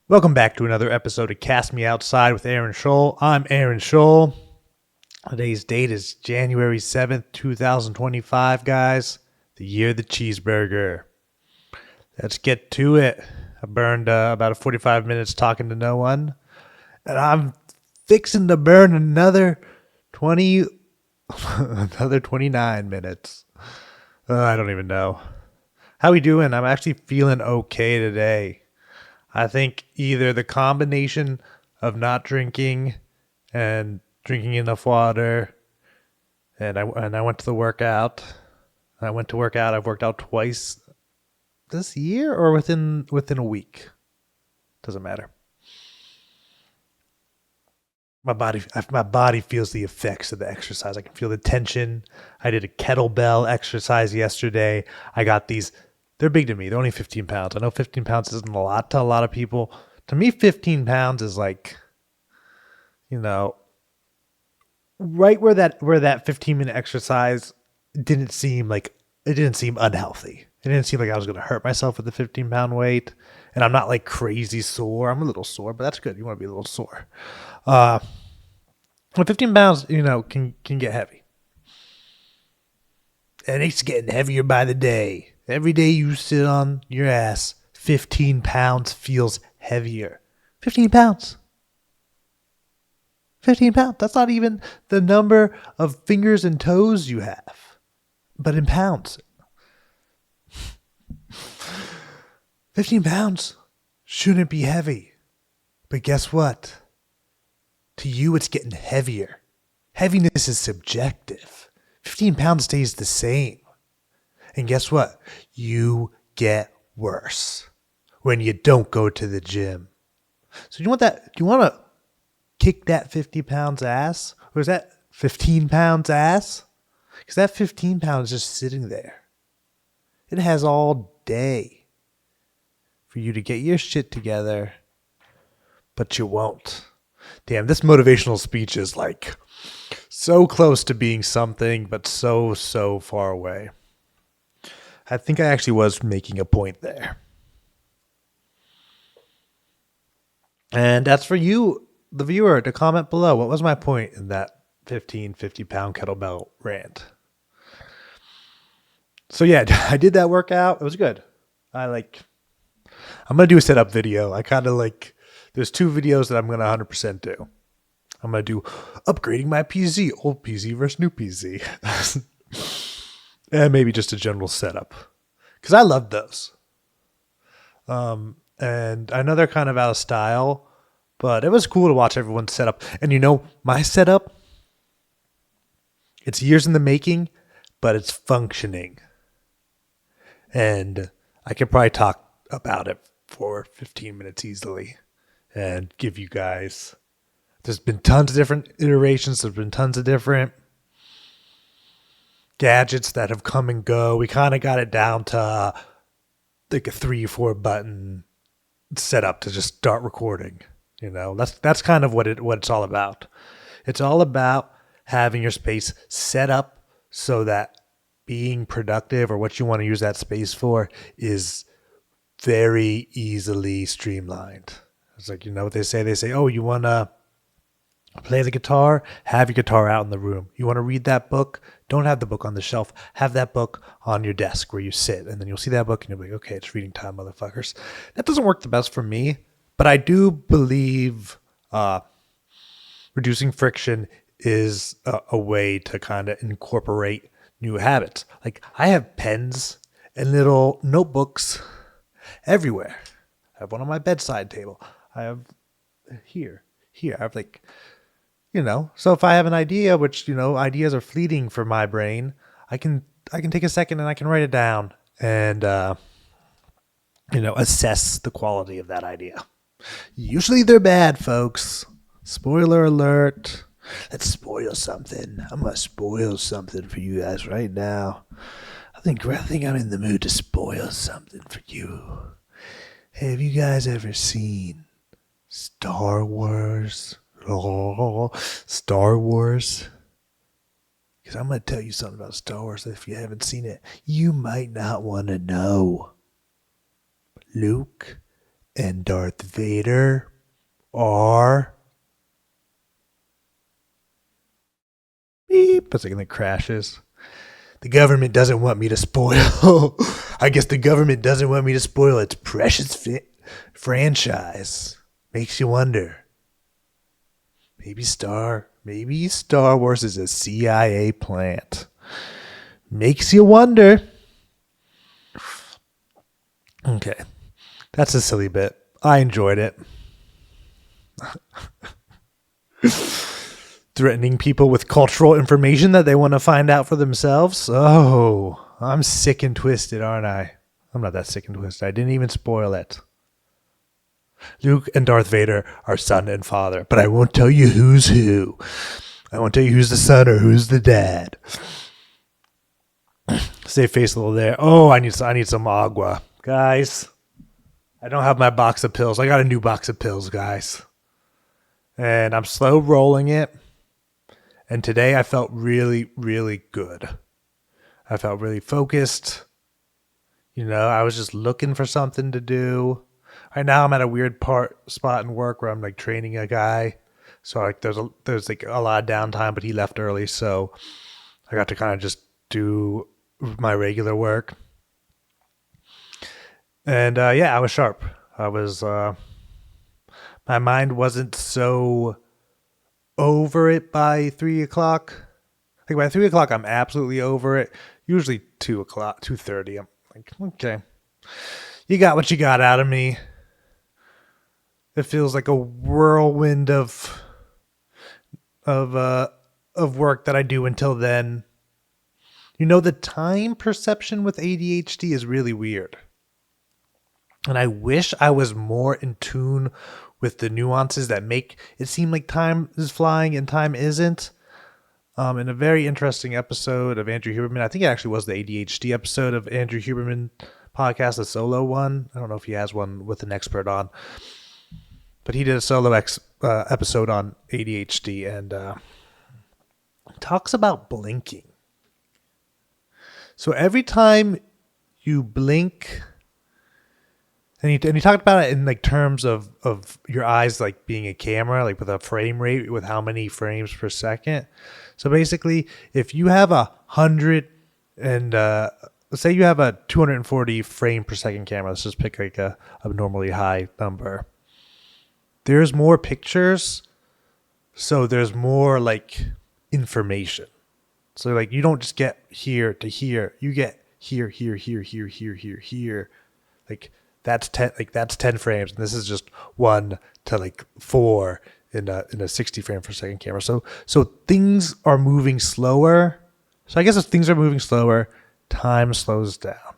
Welcome back to another episode of Cast Me Outside with Aaron Scholl. I'm Aaron Scholl. Today's date is January 7th, 2025, guys. The year of the cheeseburger. Let's get to it. I burned about 45 minutes talking to no one. And I'm fixing to burn another 29 minutes. I don't even know. How we doing? I'm actually feeling okay today. I think either the combination of not drinking and drinking enough water, and I went to the workout. I went to work out. I've worked out twice this year or within a week. Doesn't matter. My body feels the effects of the exercise. I can feel the tension. I did a kettlebell exercise yesterday. I got these. They're big to me. They're only 15 pounds. I know 15 pounds isn't a lot to a lot of people. To me, 15 pounds is like, right where that 15-minute exercise didn't seem unhealthy. It didn't seem like I was going to hurt myself with the 15-pound weight. And I'm not like crazy sore. I'm a little sore, but that's good. You want to be a little sore. 15 pounds, can get heavy. And it's getting heavier by the day. Every day you sit on your ass, 15 pounds feels heavier. 15 pounds. 15 pounds. That's not even the number of fingers and toes you have, but in pounds. 15 pounds shouldn't be heavy. But guess what? To you, it's getting heavier. Heaviness is subjective. 15 pounds stays the same. And guess what? You get worse when you don't go to the gym. So you want that? Do you want to kick that 50 pounds ass? Or is that 15 pounds ass? Because that 15 pounds is just sitting there. It has all day for you to get your shit together, but you won't. Damn, this motivational speech is like so close to being something, but so far away. I think I actually was making a point there. And that's for you, the viewer, to comment below. What was my point in that 50-pound kettlebell rant? So yeah, I did that workout. It was good. I'm going to do a setup video. There's two videos that I'm going to 100% do. I'm going to do upgrading my PZ, old PZ versus new PZ. And maybe just a general setup. Because I love those. And I know they're kind of out of style, but it was cool to watch everyone's setup. And my setup, it's years in the making, but it's functioning. And I could probably talk about it for 15 minutes easily and give you guys. There's been tons of different iterations. There's been tons of different gadgets that have come and go. We kind of got it down to like a 3 or 4 button setup to just start recording. That's kind of what it's all about. It's all about having your space set up so that being productive or what you want to use that space for is very easily streamlined. It's like, what they say? They say, oh, you want to play the guitar? Have your guitar out in the room. You want to read that book? Don't have the book on the shelf. Have that book on your desk where you sit. And then you'll see that book and you'll be like, okay, it's reading time, motherfuckers. That doesn't work the best for me. But I do believe reducing friction is a way to kind of incorporate new habits. Like I have pens and little notebooks everywhere. I have one on my bedside table. I have here. I have so if I have an idea, which, ideas are fleeting for my brain, I can take a second and I can write it down and, assess the quality of that idea. Usually they're bad, folks. Spoiler alert. Let's spoil something. I'm going to spoil something for you guys right now. I think I'm in the mood to spoil something for you. Hey, have you guys ever seen Star Wars? Oh, Star Wars. Because I'm going to tell you something about Star Wars that if you haven't seen it, you might not want to know. Luke and Darth Vader are beep. A second, it crashes. The government doesn't want me to spoil. I guess the government doesn't want me to spoil its precious franchise. Makes you wonder. Maybe Star Wars is a CIA plant. Makes you wonder. Okay. That's a silly bit. I enjoyed it. Threatening people with cultural information that they want to find out for themselves. Oh, I'm sick and twisted, aren't I? I'm not that sick and twisted. I didn't even spoil it. Luke and Darth Vader are son and father, but I won't tell you who's who. I won't tell you who's the son or who's the dad. Save face a little there. Oh, I need some agua. Guys, I don't have my box of pills. I got a new box of pills, guys. And I'm slow rolling it. And today I felt really, really good. I felt really focused. I was just looking for something to do. Right now I'm at a weird spot in work where I'm like training a guy. So like there's like a lot of downtime, but he left early, so I got to kind of just do my regular work. And I was sharp. My mind wasn't so over it by 3 o'clock. Like by 3 o'clock, I'm absolutely over it. Usually 2 o'clock, 2:30. I'm like, okay, you got what you got out of me. It feels like a whirlwind of work that I do until then. The time perception with ADHD is really weird. And I wish I was more in tune with the nuances that make it seem like time is flying and time isn't. In a very interesting episode of Andrew Huberman, I think it actually was the ADHD episode of Andrew Huberman podcast, a solo one. I don't know if he has one with an expert on, but he did a solo episode on ADHD and talks about blinking. So every time you blink, and he talked about it in like terms of your eyes like being a camera, like with a frame rate, with how many frames per second. So basically, if you have 100 and let's say you have a 240 frame per second camera, let's just pick like a abnormally high number. There's more pictures, so there's more like information. So like you don't just get here to here, you get here, here, here, here, here, here, here. Like that's 10. Like that's 10 frames, and this is just 1 to like 4 in a 60 frame per second camera. So things are moving slower. So I guess if things are moving slower, time slows down,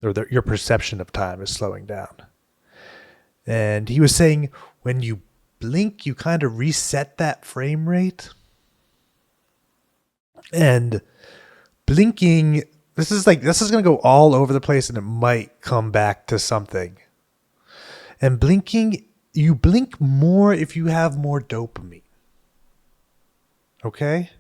or your perception of time is slowing down. And he was saying when you blink, you kind of reset that frame rate. And blinking, this is going to go all over the place, and it might come back to something. And blinking, you blink more if you have more dopamine. Okay?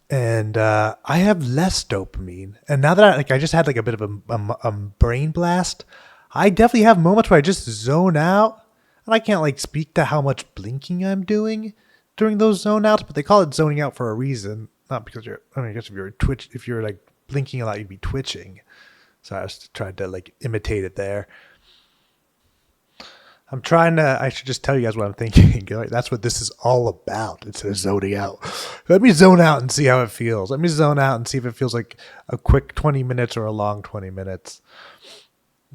And I have less dopamine. And now that I just had like a bit of a brain blast, I definitely have moments where I just zone out. And I can't like speak to how much blinking I'm doing during those zone outs, but they call it zoning out for a reason. Not because I guess if you're like blinking a lot, you'd be twitching. So I was trying to like imitate it there. I should just tell you guys what I'm thinking. Like, that's what this is all about. It's a zoning out. Let me zone out and see how it feels. Let me zone out and see if it feels like a quick 20 minutes or a long 20 minutes.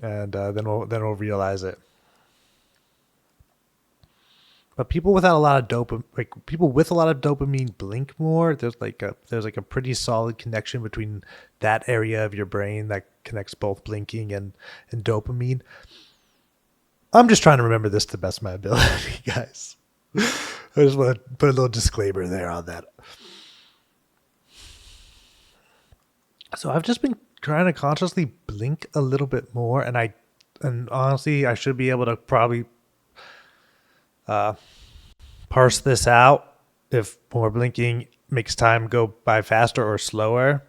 And then we'll realize it. But people without a lot of people with a lot of dopamine blink more. There's like a pretty solid connection between that area of your brain that connects both blinking and dopamine. I'm just trying to remember this to the best of my ability, guys. I just want to put a little disclaimer there on that. So I've just been trying to consciously blink a little bit more, and honestly, I should be able to probably parse this out if more blinking makes time go by faster or slower.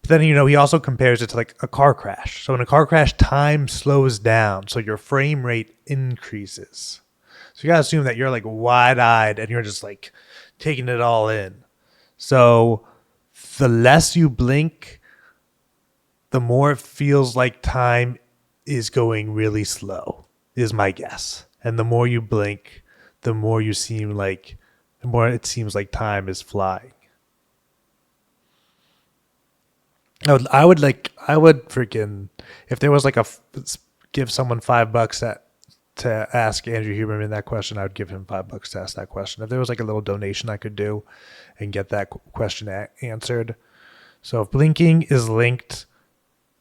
But then, he also compares it to like a car crash. So in a car crash, time slows down. So your frame rate increases. So you got to assume that you're like wide-eyed and you're just like taking it all in. So the less you blink, the more it feels like time is going really slow, is my guess. And the more you blink, the more it seems like time is flying. I would freaking, if there was like give someone $5 to ask Andrew Huberman that question, I would give him $5 to ask that question. If there was like a little donation I could do and get that question answered. So if blinking is linked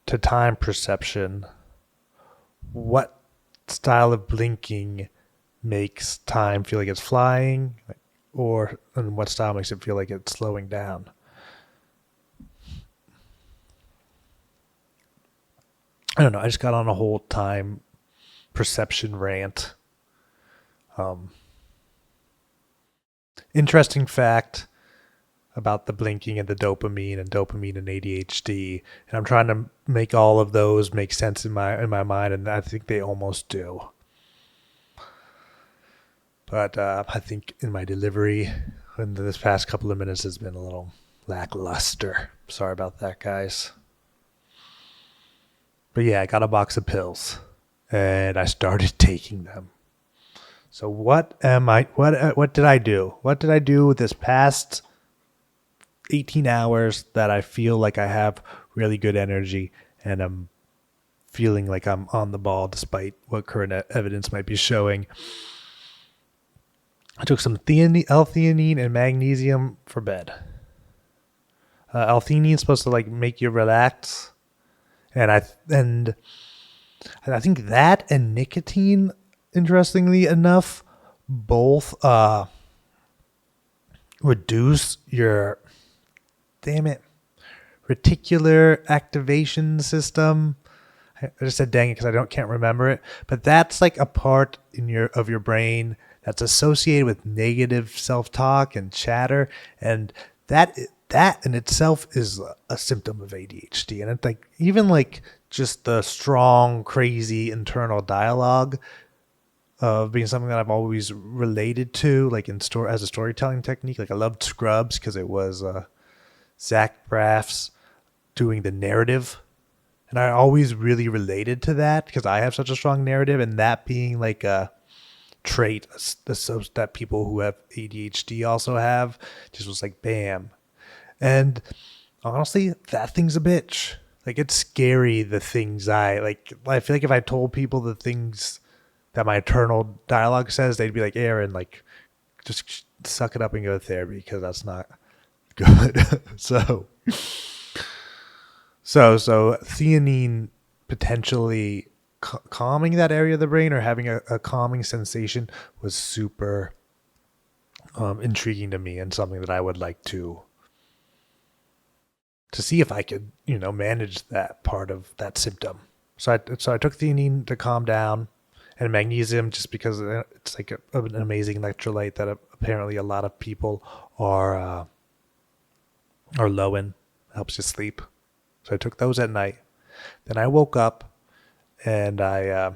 to time perception, what style of blinking makes time feel like it's flying, and what style makes it feel like it's slowing down? I don't know. I just got on a whole time perception rant. Interesting fact about the blinking and the dopamine and ADHD, and I'm trying to make all of those make sense in my mind, and I think they almost do. But I think in my delivery, in this past couple of minutes, has been a little lackluster. Sorry about that, guys. But yeah, I got a box of pills, and I started taking them. So what did I do? What did I do this past 18 hours that I feel like I have really good energy and I'm feeling like I'm on the ball despite what current evidence might be showing? I took some L-Theanine and magnesium for bed. L-Theanine is supposed to like make you relax. And I think that and nicotine, interestingly enough, both reduce your reticular activation system. I just said dang it because I can't remember it. But that's like a part of your brain that's associated with negative self-talk and chatter, and that in itself is a symptom of ADHD. And it's like even like just the strong, crazy internal dialogue of being something that I've always related to, like as a storytelling technique. Like I loved Scrubs because it was Zach Braff's doing the narrative, and I always really related to that because I have such a strong narrative, and that being like a trait that people who have ADHD also have, just was like bam. And honestly, that thing's a bitch. Like it's scary the things I feel like if I told people the things that my internal dialogue says, they'd be like, Aaron, like just suck it up and go to therapy because that's not good. so theanine potentially calming that area of the brain or having a calming sensation was super intriguing to me, and something that I would like to see if I could, manage that part of that symptom. So I took theanine to calm down, and magnesium just because it's like an amazing electrolyte that apparently a lot of people are low in. Helps you sleep. So I took those at night. Then I woke up and I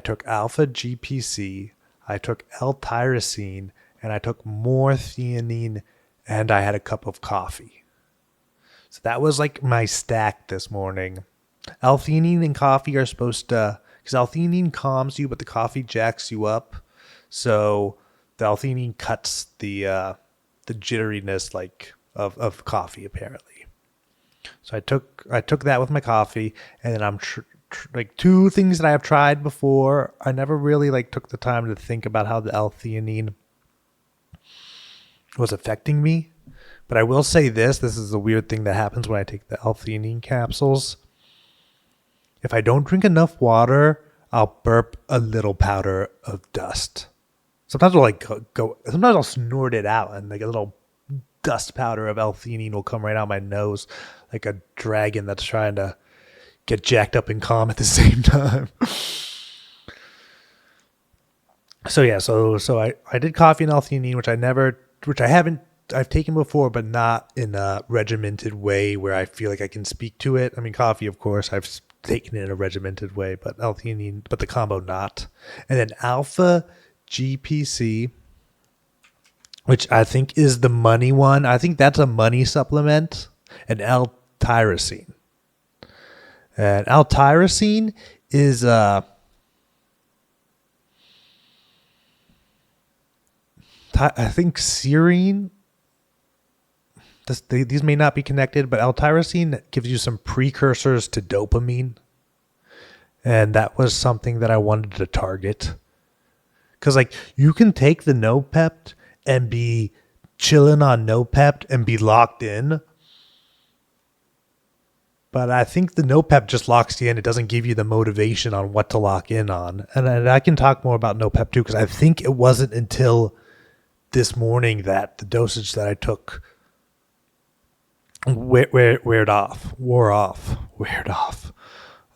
took alpha GPC, I took L-tyrosine, and I took more theanine, and I had a cup of coffee. So that was like my stack this morning. L-theanine and coffee are supposed to, because L-theanine calms you, but the coffee jacks you up. So the L-theanine cuts the jitteriness of coffee apparently. So I took that with my coffee, and then I'm like two things that I have tried before. I never really took the time to think about how the L-theanine was affecting me. But I will say this is a weird thing that happens when I take the L-theanine capsules. If I don't drink enough water, I'll burp a little powder of dust. Sometimes I'll sometimes I'll snort it out, and like a little dust powder of L-theanine will come right out my nose, like a dragon that's trying to get jacked up and calm at the same time. So yeah, so I did coffee and L-theanine, which I haven't I've taken before, but not in a regimented way where I feel like I can speak to it. I mean, coffee, of course, I've taken it in a regimented way, but L-theanine, but the combo not. And then alpha GPC, which I think is the money one. I think that's a money supplement. And L-tyrosine. And L-tyrosine is I think serine. These may not be connected, but L-tyrosine gives you some precursors to dopamine. And that was something that I wanted to target. Because, like, you can take the Noopept and be chilling on Noopept and be locked in. But I think the Noopept just locks you in. It doesn't give you the motivation on what to lock in on. And I can talk more about Noopept too, because I think it wasn't until this morning that the dosage that I took wore off.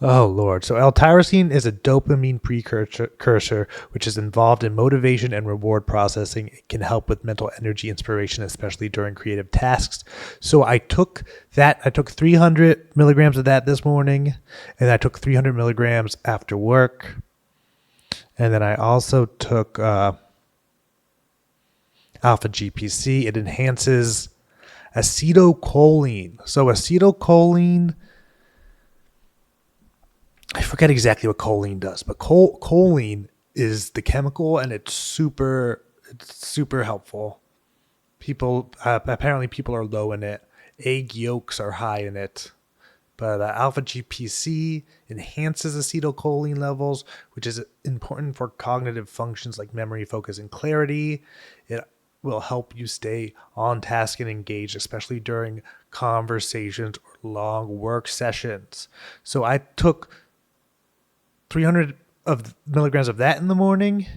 Oh, Lord. So L-tyrosine is a dopamine precursor, which is involved in motivation and reward processing. It can help with mental energy, inspiration, especially during creative tasks. So I took 300 milligrams of that this morning, and I took 300 milligrams after work. And then I also took alpha GPC. It enhances acetylcholine. So acetylcholine, I forget exactly what choline does, but choline is the chemical, and it's super helpful. Apparently people are low in it. Egg yolks are high in it. But alpha GPC enhances acetylcholine levels, which is important for cognitive functions like memory, focus, and clarity. It will help you stay on task and engaged, especially during conversations or long work sessions. So I took 300 milligrams of that in the morning,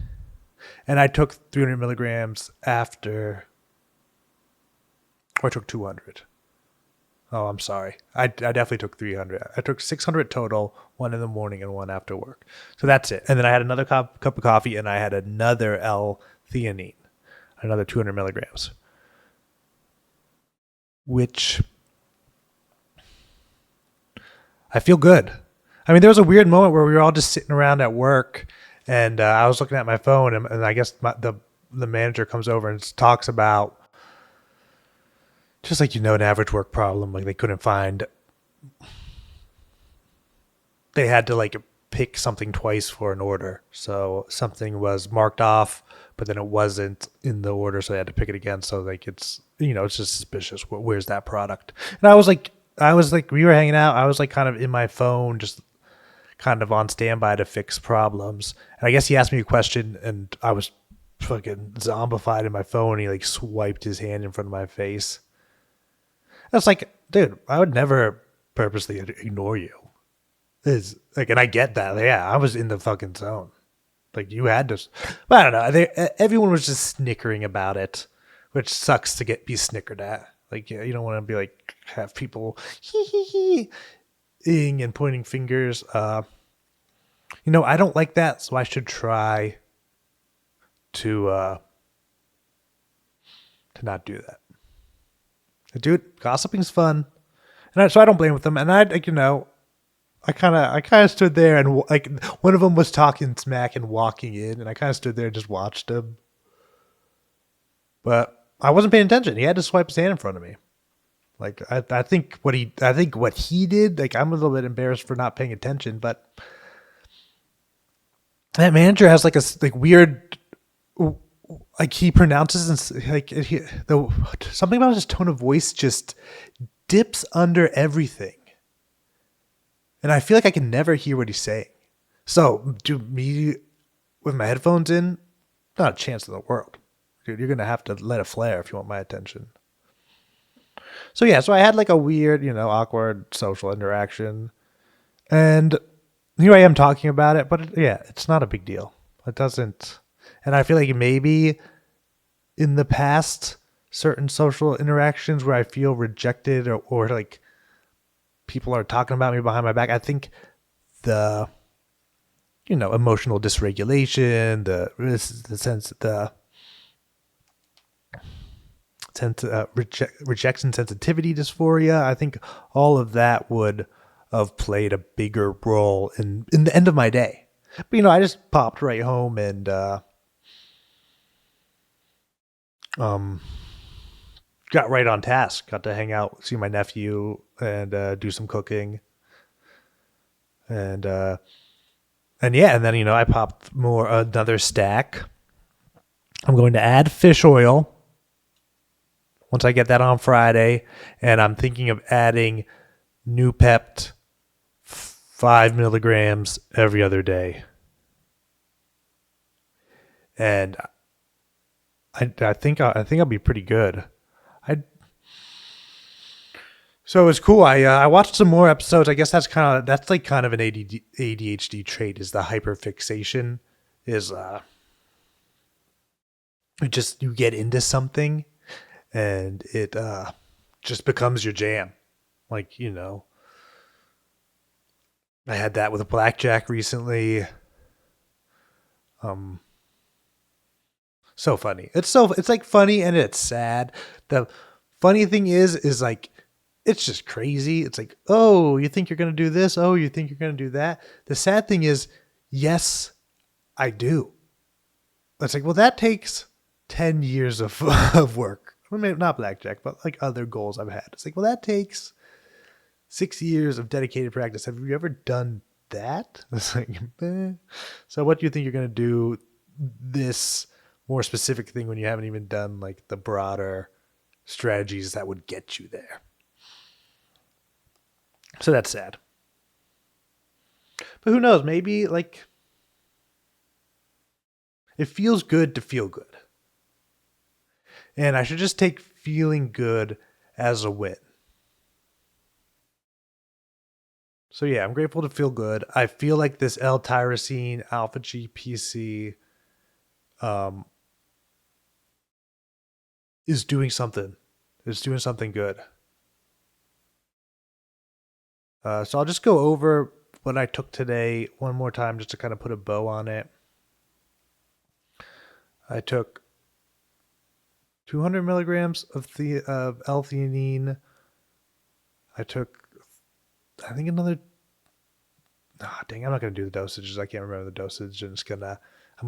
and I took 300 milligrams after, or I took 200. Oh, I'm sorry. I definitely took 300. I took 600 total, one in the morning and one after work. So that's it. And then I had another cup of coffee, and I had another L-theanine, another 200 milligrams, which I feel good. I mean, there was a weird moment where we were all just sitting around at work, and I was looking at my phone, and I guess the manager comes over and talks about just like, an average work problem. Like, they couldn't find, they had to like pick something twice for an order. So something was marked off, but then it wasn't in the order, so they had to pick it again. So like, it's just suspicious. Where's that product? And I was like, we were hanging out. I was like kind of in my phone, just kind of on standby to fix problems. And I guess he asked me a question, and I was fucking zombified in my phone. And he like swiped his hand in front of my face. I was like, dude, I would never purposely ignore you. It's like, and I get that. Yeah, I was in the fucking zone. Like, you had to, but I don't know. Everyone was just snickering about it, which sucks to be snickered at. Like, you don't want to be like, have people ing and pointing fingers. I don't like that, so I should try to not do that. Dude, gossiping's fun, and so I don't blame with them. And I kind of stood there, and like, one of them was talking smack and walking in, and I kind of stood there and just watched him. But I wasn't paying attention. He had to swipe his hand in front of me. Like, I think what he did, like, I'm a little bit embarrassed for not paying attention, but that manager has like a weird, like, he pronounces like something about his tone of voice just dips under everything. And I feel like I can never hear what he's saying. So, me with my headphones in, not a chance in the world. Dude, you're going to have to let it flare if you want my attention. So, yeah, so I had like a weird, awkward social interaction. And here I am talking about it, but it's not a big deal. It doesn't. And I feel like maybe in the past, certain social interactions where I feel rejected or like people are talking about me behind my back, I think the, emotional dysregulation, the rejection sensitivity dysphoria. I think all of that would have played a bigger role in the end of my day. But I just popped right home and got right on task. Got to hang out, see my nephew, and do some cooking, and yeah, and then I popped another stack. I'm going to add fish oil once I get that on Friday, and I'm thinking of adding Noopept 5 milligrams every other day. And I think I'll be pretty good. So it's cool. I watched some more episodes. I guess that's kind of an ADHD trait, is the hyperfixation. Is you get into something and it just becomes your jam. Like, I had that with a blackjack recently. So funny. It's like funny and it's sad. The funny thing is like, it's just crazy. It's like, oh, you think you're going to do this? Oh, you think you're going to do that? The sad thing is, yes, I do. It's like, well, that takes 10 years of work. Well, maybe not blackjack, but like other goals I've had. It's like, well, that takes 6 years of dedicated practice. Have you ever done that? It's like, So what do you think you're going to do this more specific thing when you haven't even done like the broader strategies that would get you there? So that's sad. But who knows? Maybe like it feels good to feel good. And I should just take feeling good as a win. So yeah, I'm grateful to feel good. I feel like this L-tyrosine alpha GPC is doing something. It's doing something good. So I'll just go over what I took today one more time just to kind of put a bow on it. I took 200 milligrams of L-theanine. I took, I think another, dang, I'm not going to do the dosages. I can't remember the dosage. I'm going to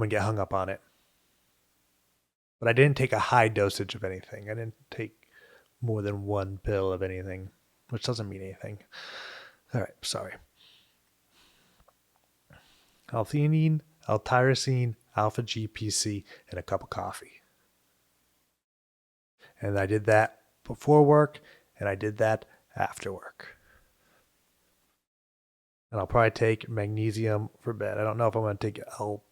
get hung up on it. But I didn't take a high dosage of anything. I didn't take more than one pill of anything, which doesn't mean anything. All right, sorry. L-theanine, L-tyrosine, alpha GPC, and a cup of coffee. And I did that before work, and I did that after work. And I'll probably take magnesium for bed. I don't know if I'm going to take L-theanine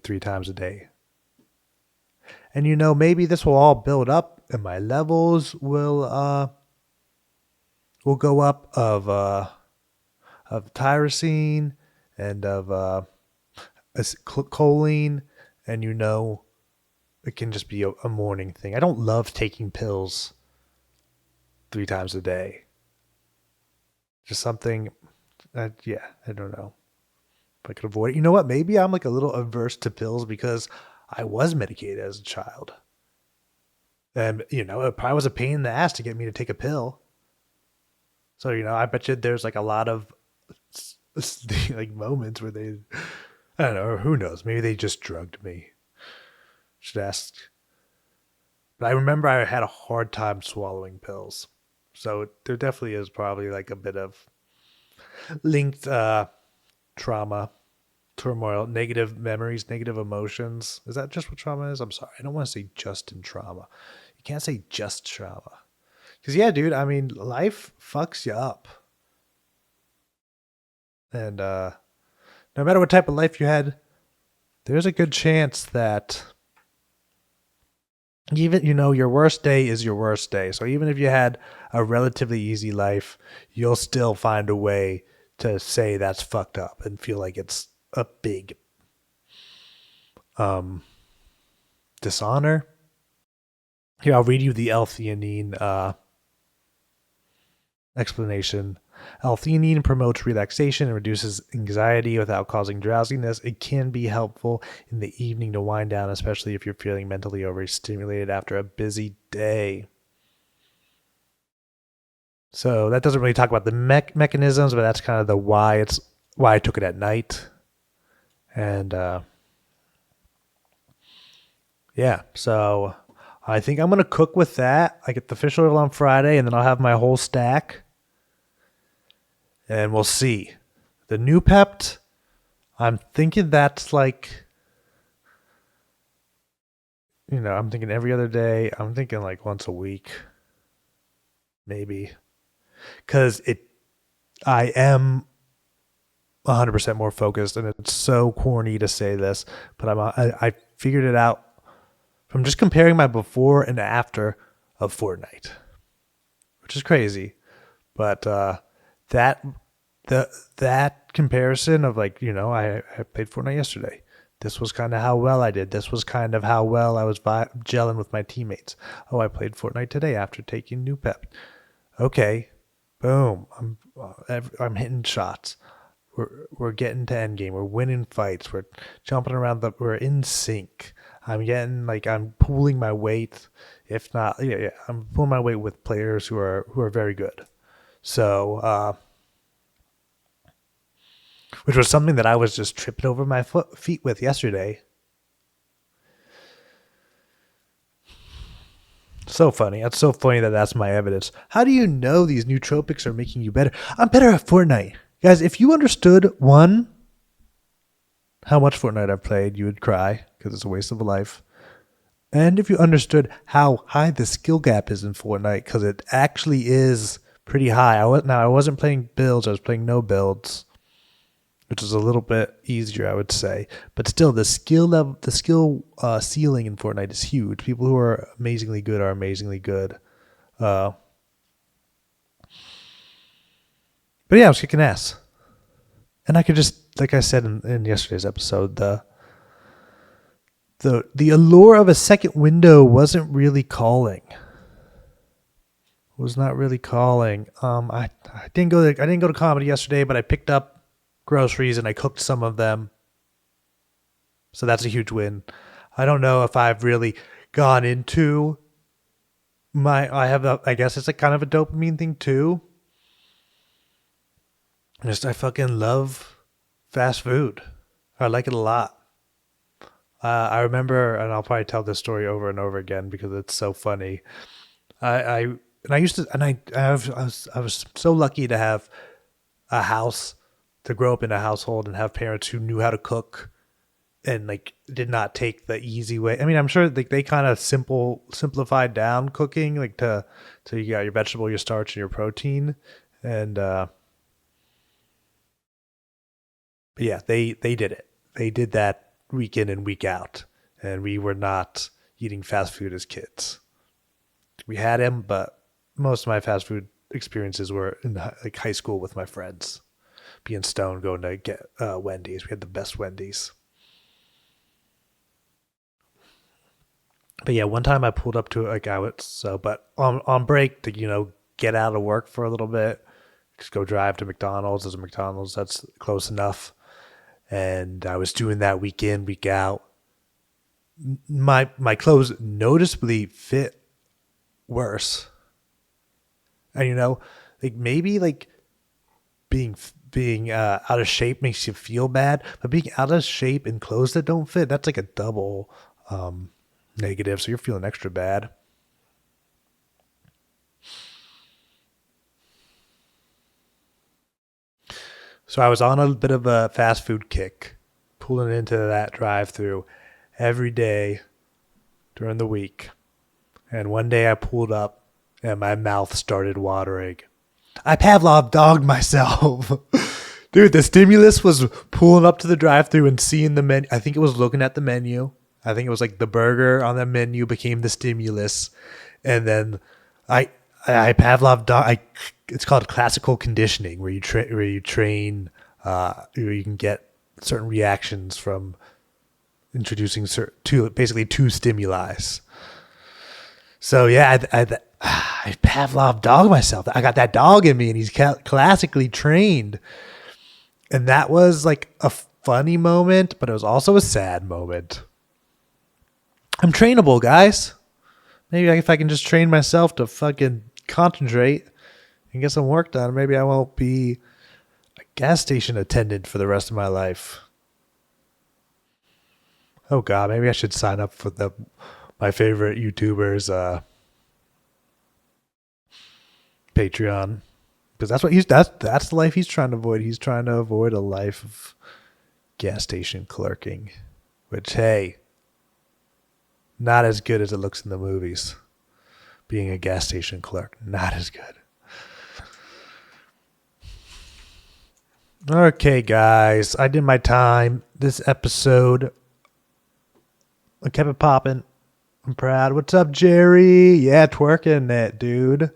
3 times a day. And maybe this will all build up, and my levels will go up of tyrosine and of choline, and it can just be a morning thing. I don't love taking pills 3 times a day. Just something, I don't know if I could avoid it. You know what? Maybe I'm like a little averse to pills because I was medicated as a child. And, it probably was a pain in the ass to get me to take a pill. So, I bet you there's like a lot of like moments where they, I don't know, or who knows, maybe they just drugged me. Should ask. But I remember I had a hard time swallowing pills. So there definitely is probably like a bit of linked trauma, turmoil, negative memories, negative emotions. Is that just what trauma is? I'm sorry. I don't want to say just in trauma. You can't say just trauma. Because, yeah, dude, I mean, life fucks you up. And no matter what type of life you had, there's a good chance that even, your worst day is your worst day. So even if you had a relatively easy life, you'll still find a way to say that's fucked up and feel like it's a big dishonor. Here, I'll read you the L-theanine explanation. L-Theanine promotes relaxation and reduces anxiety without causing drowsiness. It can be helpful in the evening to wind down, especially if you're feeling mentally overstimulated after a busy day. So that doesn't really talk about the mechanisms, but that's kind of the why I took it at night. And yeah, so I think I'm gonna cook with that. I get the fish oil on Friday, and then I'll have my whole stack, and we'll see. The Noopept, I'm thinking that's like, I'm thinking every other day. I'm thinking like once a week, maybe, because I am 100% more focused, and it's so corny to say this, but I figured it out from just comparing my before and after of Fortnite, which is crazy, but that that comparison of like, I played Fortnite yesterday. This was kind of how well I did. This was kind of how well I was gelling with my teammates. Oh, I played Fortnite today after taking Noopept. Okay, boom. I'm hitting shots. We're getting to endgame. We're winning fights. We're jumping around. We're in sync. I'm pooling my weight. If not, yeah, I'm pulling my weight with players who are very good. So, which was something that I was just tripping over my feet with yesterday. So funny. That's so funny that's my evidence. How do you know these nootropics are making you better? I'm better at Fortnite. Guys, if you understood, one, how much Fortnite I've played, you would cry because it's a waste of a life. And if you understood how high the skill gap is in Fortnite, because it actually is pretty high. I wasn't playing builds. I was playing no builds, which is a little bit easier, I would say. But still, the skill level, ceiling in Fortnite is huge. People who are amazingly good are amazingly good. But yeah, I was kicking ass. And I could just, like I said in yesterday's episode, the allure of a second window wasn't really calling. Was not really calling. I didn't go to comedy yesterday, but I picked up groceries and I cooked some of them. So that's a huge win. I don't know if I've really gone into I guess it's a kind of a dopamine thing too. I fucking love fast food. I like it a lot. I remember, and I'll probably tell this story over and over again because it's so funny. I was so lucky to have a house, to grow up in a household and have parents who knew how to cook and like did not take the easy way. I mean, I'm sure like they kind of simplified down cooking, like to you got your vegetable, your starch, and your protein, and but yeah, they did it. They did that week in and week out, and we were not eating fast food as kids. We had him, but most of my fast food experiences were in like high school with my friends, being stoned, going to get Wendy's. We had the best Wendy's. But yeah, one time I pulled up to like but on break to get out of work for a little bit, just go drive to McDonald's. There's a McDonald's that's close enough, and I was doing that week in, week out. My clothes noticeably fit worse, and like maybe like being out of shape makes you feel bad, but being out of shape in clothes that don't fit, that's like a double negative. So you're feeling extra bad. So I was on a bit of a fast food kick, pulling into that drive-through every day during the week. And one day I pulled up and my mouth started watering. I Pavlov dogged myself. Dude, the stimulus was pulling up to the drive-through and seeing the menu. I think it was looking at the menu. I think it was like the burger on the menu became the stimulus. And then I Pavlov dog. It's called classical conditioning, where you train, where you can get certain reactions from introducing two stimuli. So yeah, I Pavlov dog myself. I got that dog in me, and he's classically trained. And that was like a funny moment, but it was also a sad moment. I'm trainable, guys. Maybe if I can just train myself to fucking concentrate and get some work done, maybe I won't be a gas station attendant for the rest of my life. Oh god, maybe I should sign up for my favorite YouTuber's Patreon, because that's the life he's trying to avoid. He's trying to avoid a life of gas station clerking, which, hey, not as good as it looks in the movies. Being a gas station clerk, not as good. Okay, guys, I did my time. This episode, I kept it popping. I'm proud. What's up, Jerry? Yeah, twerking it, dude.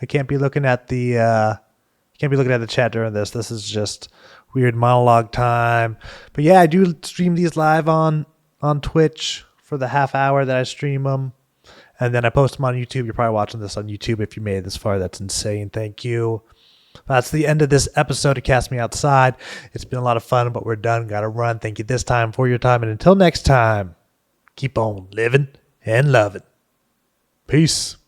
I can't be looking at the chat during this. This is just weird monologue time. But yeah, I do stream these live on Twitch for the half hour that I stream them. And then I post them on YouTube. You're probably watching this on YouTube if you made it this far. That's insane. Thank you. That's the end of this episode of Cast Me Outside. It's been a lot of fun, but we're done. Gotta run. Thank you this time for your time. And until next time, keep on living and loving. Peace.